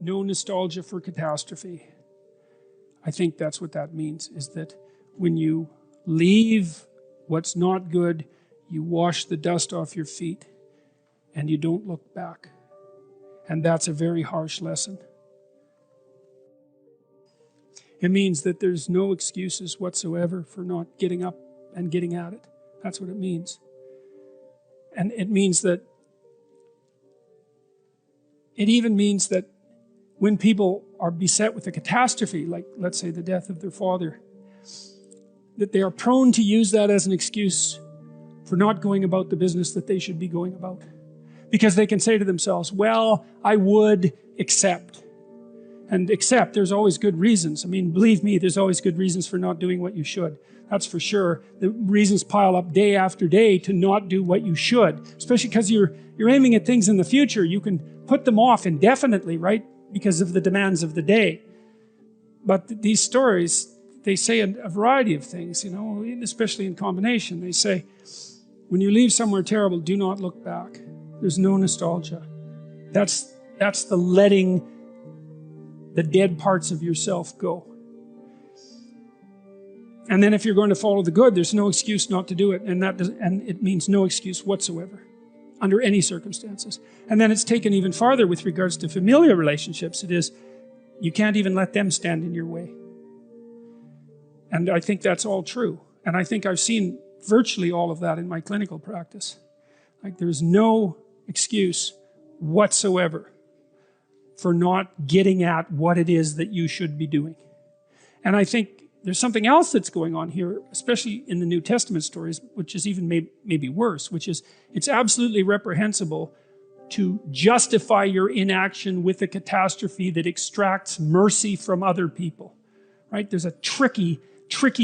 no nostalgia for catastrophe. I think that's what that means, is that when you leave what's not good, you wash the dust off your feet and you don't look back. And that's a very harsh lesson. It means that there's no excuses whatsoever for not getting up and getting at it. That's what it means. And it means that, it even means that when people are beset with a catastrophe, like let's say the death of their father, that they are prone to use that as an excuse for not going about the business that they should be going about. Because they can say to themselves, well, I would accept. And accept, there's always good reasons. I mean, believe me, there's always good reasons for not doing what you should. That's for sure. The reasons pile up day after day to not do what you should. Especially because you're aiming at things in the future. You can put them off indefinitely, right? Because of the demands of the day. But these stories, they say a variety of things, you know, especially in combination. They say, when you leave somewhere terrible, do not look back. There's no nostalgia. That's the letting the dead parts of yourself go. And then if you're going to follow the good, there's no excuse not to do it. And it means no excuse whatsoever, under any circumstances. And then it's taken even farther with regards to familial relationships. It is, you can't even let them stand in your way. And I think that's all true. And I think I've seen virtually all of that in my clinical practice. Like, there's no excuse whatsoever for not getting at what it is that you should be doing. And I think there's something else that's going on here, especially in the New Testament stories, which is even maybe worse, which is it's absolutely reprehensible to justify your inaction with a catastrophe that extracts mercy from other people, right? There's a tricky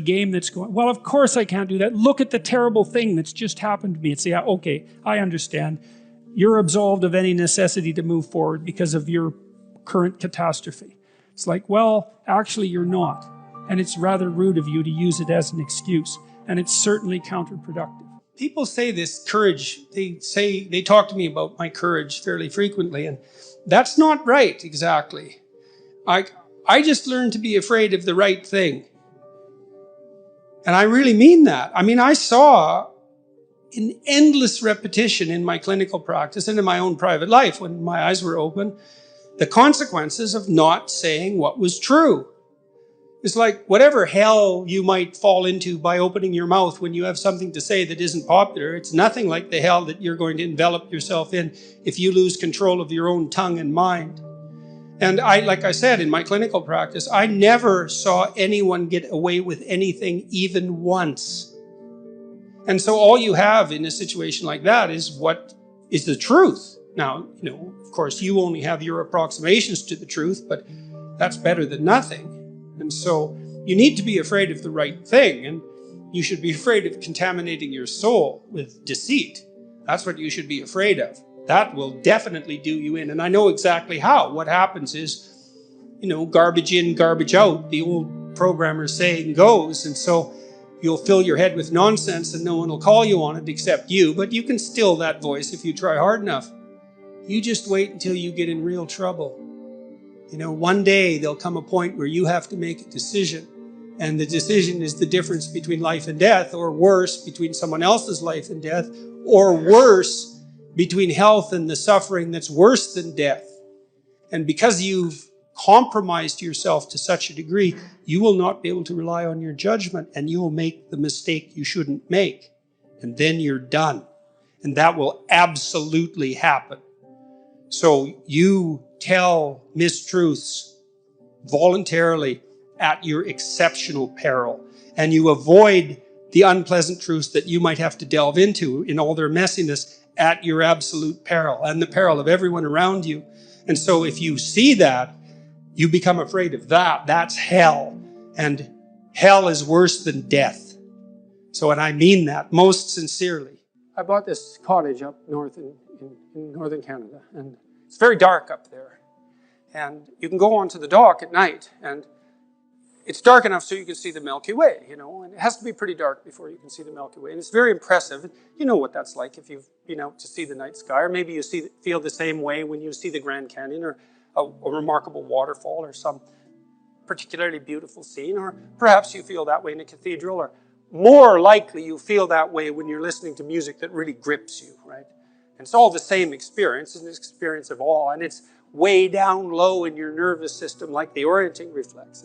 game that's going, well, of course I can't do that. Look at the terrible thing that's just happened to me. It's, yeah, okay, I understand. You're absolved of any necessity to move forward because of your current catastrophe. It's like, well, actually you're not. And it's rather rude of you to use it as an excuse. And it's certainly counterproductive. People say this courage, they talk to me about my courage fairly frequently, and that's not right exactly. I just learned to be afraid of the right thing. And I really mean that. I mean, I saw in endless repetition in my clinical practice and in my own private life, when my eyes were open, the consequences of not saying what was true. It's like whatever hell you might fall into by opening your mouth when you have something to say that isn't popular, it's nothing like the hell that you're going to envelop yourself in if you lose control of your own tongue and mind. And like I said, in my clinical practice, I never saw anyone get away with anything even once. And so all you have in a situation like that is what is the truth. Now, you know, of course, you only have your approximations to the truth, but that's better than nothing. And so you need to be afraid of the right thing, and you should be afraid of contaminating your soul with deceit. That's what you should be afraid of. That will definitely do you in. And I know exactly how. What happens is, you know, garbage in, garbage out, the old programmer saying goes. And so you'll fill your head with nonsense and no one will call you on it except you. But you can still that voice if you try hard enough. You just wait until you get in real trouble. You know, one day there'll come a point where you have to make a decision. And the decision is the difference between life and death, or worse, between someone else's life and death, or worse, between health and the suffering that's worse than death. And because you've compromised yourself to such a degree, you will not be able to rely on your judgment, and you will make the mistake you shouldn't make. And then you're done. And that will absolutely happen. So you tell mistruths voluntarily at your exceptional peril, and you avoid the unpleasant truths that you might have to delve into in all their messiness at your absolute peril and the peril of everyone around you. And so if you see that, you become afraid of that. That's hell. And hell is worse than death. So, and I mean that most sincerely. I bought this cottage up north in northern Canada, and it's very dark up there. And you can go onto the dock at night, and it's dark enough so you can see the Milky Way, you know, and it has to be pretty dark before you can see the Milky Way. And it's very impressive. You know what that's like if you've been out to see the night sky, or maybe you feel the same way when you see the Grand Canyon or a remarkable waterfall or some particularly beautiful scene, or perhaps you feel that way in a cathedral, or more likely you feel that way when you're listening to music that really grips you, right? And it's all the same experience. It's an experience of awe, and it's way down low in your nervous system like the orienting reflex.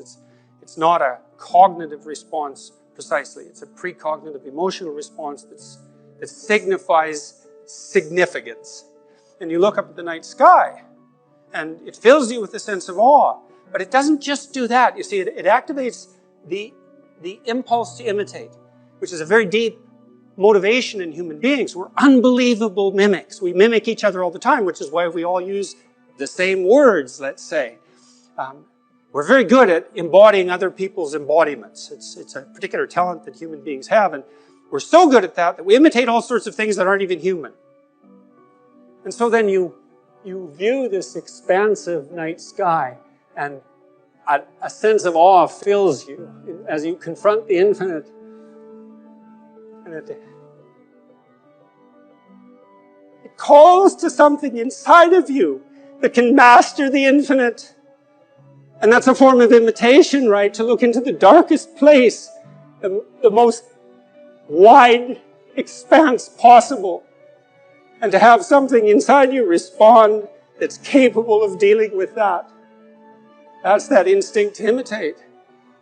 It's not a cognitive response precisely. It's a precognitive emotional response that signifies significance. And you look up at the night sky, and it fills you with a sense of awe. But it doesn't just do that. You see, it activates the impulse to imitate, which is a very deep motivation in human beings. We're unbelievable mimics. We mimic each other all the time, which is why we all use the same words, let's say. We're very good at embodying other people's embodiments. It's a particular talent that human beings have, and we're so good at that we imitate all sorts of things that aren't even human. And so then you view this expansive night sky, and a sense of awe fills you as you confront the infinite. And it calls to something inside of you that can master the infinite. And that's a form of imitation, right? To look into the darkest place, the most wide expanse possible, and to have something inside you respond that's capable of dealing with that. That's that instinct to imitate.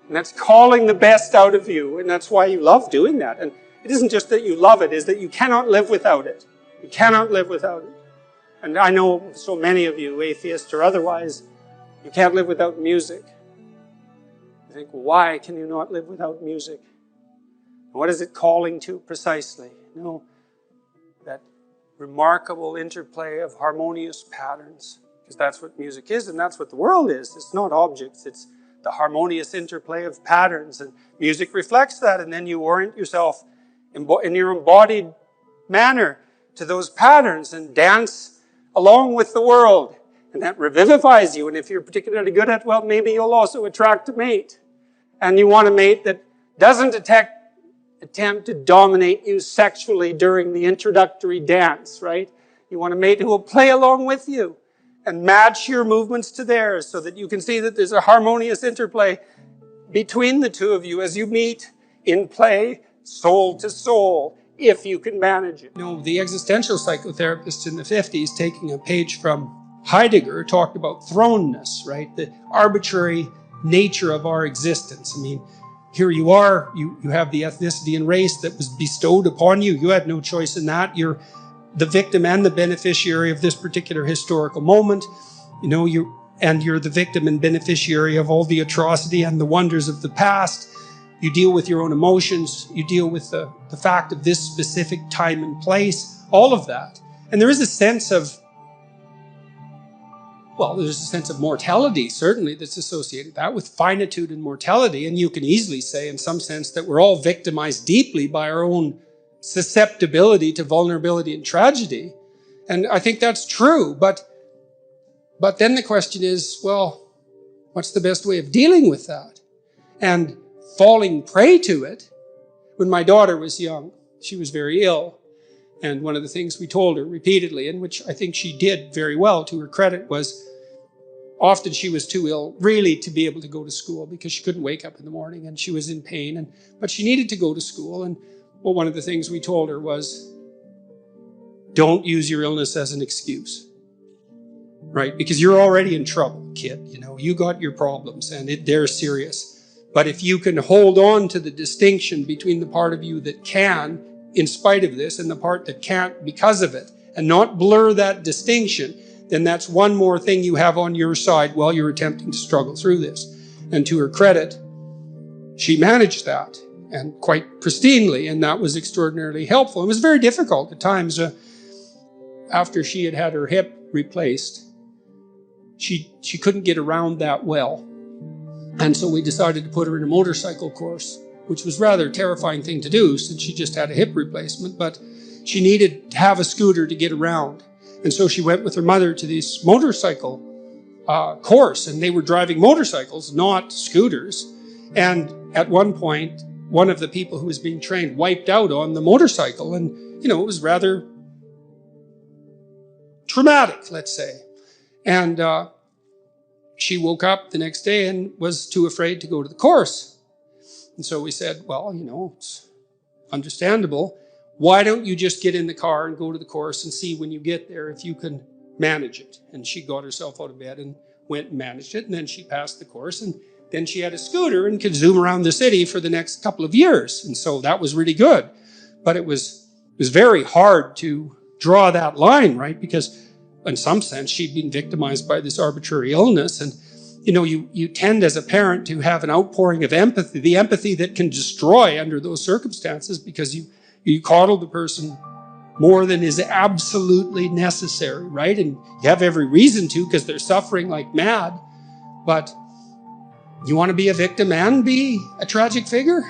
And that's calling the best out of you, and that's why you love doing that. And it isn't just that you love it, it's that you cannot live without it. You cannot live without it. And I know so many of you, atheists or otherwise, you can't live without music. You think, why can you not live without music? What is it calling to precisely? You know, that remarkable interplay of harmonious patterns. Because that's what music is, and that's what the world is. It's not objects, it's the harmonious interplay of patterns. And music reflects that, and then you orient yourself in your embodied manner to those patterns and dance along with the world. And that revivifies you. And if you're particularly good at, well, maybe you'll also attract a mate. And you want a mate that doesn't attempt to dominate you sexually during the introductory dance, right? You want a mate who will play along with you and match your movements to theirs so that you can see that there's a harmonious interplay between the two of you as you meet in play, soul to soul, if you can manage it. You know, the existential psychotherapists in the 50s, taking a page from Heidegger, talked about thrownness, right? The arbitrary nature of our existence. I mean, here you are, you have the ethnicity and race that was bestowed upon you. You had no choice in that. You're the victim and the beneficiary of this particular historical moment. You know, you're the victim and beneficiary of all the atrocity and the wonders of the past. You deal with your own emotions. You deal with the fact of this specific time and place, all of that. And there is a sense of, well, there's a sense of mortality, certainly, that's associated with that, with finitude and mortality. And you can easily say, in some sense, that we're all victimized deeply by our own susceptibility to vulnerability and tragedy. And I think that's true. But then the question is, well, what's the best way of dealing with that? And falling prey to it. When my daughter was young, she was very ill. And one of the things we told her repeatedly, and which I think she did very well to her credit, was often she was too ill really to be able to go to school because she couldn't wake up in the morning and she was in pain. But she needed to go to school. And well, one of the things we told her was, don't use your illness as an excuse, right? Because you're already in trouble, kid. You know, you got your problems and they're serious. But if you can hold on to the distinction between the part of you that can, in spite of this, and the part that can't because of it, and not blur that distinction, then that's one more thing you have on your side while you're attempting to struggle through this. And to her credit, she managed that, and quite pristinely, and that was extraordinarily helpful. It was very difficult at times. After she had had her hip replaced, she couldn't get around that well. And so we decided to put her in a motorcycle course, which was rather a terrifying thing to do since she just had a hip replacement, but she needed to have a scooter to get around. And so she went with her mother to this motorcycle course, and they were driving motorcycles, not scooters. And at one point, one of the people who was being trained wiped out on the motorcycle, and, you know, it was rather traumatic, let's say. And she woke up the next day and was too afraid to go to the course. And so we said, well, you know, it's understandable. Why don't you just get in the car and go to the course and see when you get there if you can manage it? And she got herself out of bed and went and managed it, and then she passed the course, and then she had a scooter and could zoom around the city for the next couple of years. And so that was really good. But it was very hard to draw that line, right? Because in some sense, she'd been victimized by this arbitrary illness. And, you know, you tend as a parent to have an outpouring of empathy, the empathy that can destroy under those circumstances, because you coddle the person more than is absolutely necessary, right? And you have every reason to, because they're suffering like mad. But you want to be a victim and be a tragic figure?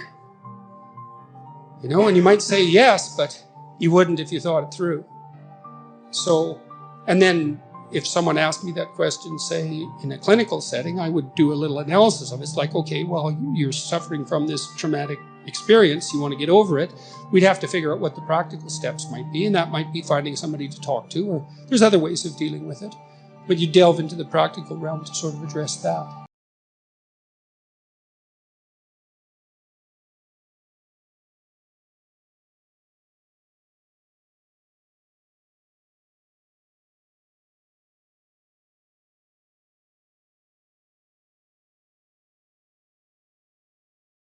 You know, and you might say yes, but you wouldn't if you thought it through. So, and then if someone asked me that question, say, in a clinical setting, I would do a little analysis of it. It's like, okay, well, you're suffering from this traumatic experience. You want to get over it. We'd have to figure out what the practical steps might be, and that might be finding somebody to talk to, or there's other ways of dealing with it. But you delve into the practical realm to sort of address that.